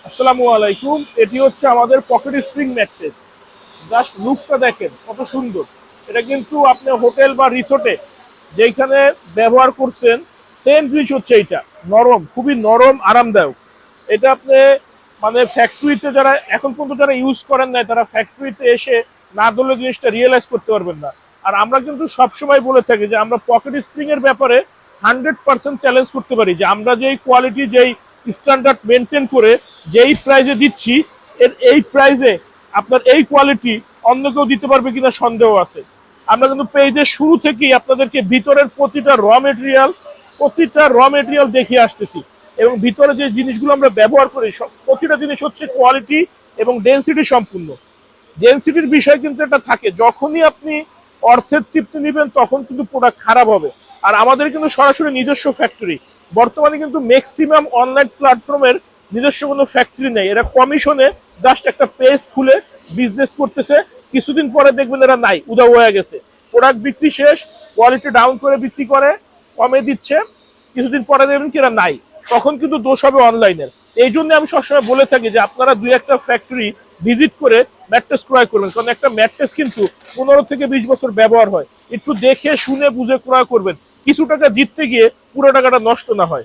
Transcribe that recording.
আসসালামু আলাইকুম। এটি হচ্ছে আমাদের পকেট স্প্রিং ম্যাট্রেস। জাস্ট লুকটা দেখেন কত সুন্দর। এটা কিন্তু আপনি হোটেল বা রিসোর্টে যেখানে ব্যবহার করছেন সেম জিনিস হচ্ছে এইটা। নরম, খুবই নরম, আরামদায়ক। এটা আপনি মানে ফ্যাক্টরিতে যারা এখন পর্যন্ত যারা ইউজ করেন নাই তারা ফ্যাক্টরিতে এসে না ধরলে জিনিসটা রিয়েলাইজ করতে পারবেন না। আর আমরা কিন্তু সবসময় বলে থাকি যে আমরা পকেট স্প্রিং এর ব্যাপারে 100% চ্যালেঞ্জ করতে পারি যে আমরা যেই কোয়ালিটি যেই স্ট্যান্ডার্ড মেনটেন করে যেই প্রাইজে দিচ্ছি এই প্রাইজে আপনার এই কোয়ালিটি অন্য কেউ দিতে পারবে কিনা সন্দেহ আছে। আমরা কিন্তু পেজের শুরু থেকেই আপনাদেরকে ভিতরের প্রতিটা র মেটেরিয়াল দেখিয়ে আসতেছি এবং ভিতরে যে জিনিসগুলো আমরা ব্যবহার করি প্রতিটা জিনিস হচ্ছে কোয়ালিটি এবং ডেনসিটি সম্পূর্ণ। ডেনসিটির বিষয় কিন্তু এটা থাকে, যখনই আপনি অর্থের তৃপ্তি নেবেন তখন কিন্তু প্রোডাক্ট খারাপ হবে। আর আমাদের কিন্তু সরাসরি নিজস্ব ফ্যাক্টরি। বর্তমানে কিন্তু ম্যাক্সিমাম অনলাইন প্ল্যাটফর্মের নিজস্ব কোনো ফ্যাক্টরি নেই, এরা কমিশনে জাস্ট একটা পেজ খুলে বিজনেস করতেছে। কিছুদিন পরে দেখবেন এরা নাই, উধাও হয়ে গেছে। প্রোডাক্ট বিক্রি শেষ, কোয়ালিটি ডাউন করে বিক্রি করে, কমে দিচ্ছে, কিছুদিন পরে দেখবেন কি এরা নাই। তখন কিন্তু দোষ হবে অনলাইনের। এই জন্য আমি সবসময় বলে থাকি যে আপনারা দুই একটা ফ্যাক্টরি ভিজিট করে ম্যাট্রেস ক্রয় করবেন, কারণ একটা ম্যাট্রেস কিন্তু 15 থেকে 20 বছর ব্যবহার হয়। একটু দেখে শুনে বুঝে ক্রয় করবেন, কিছু টাকা জিততে গিয়ে পুরো টাকাটা নষ্ট না হয়।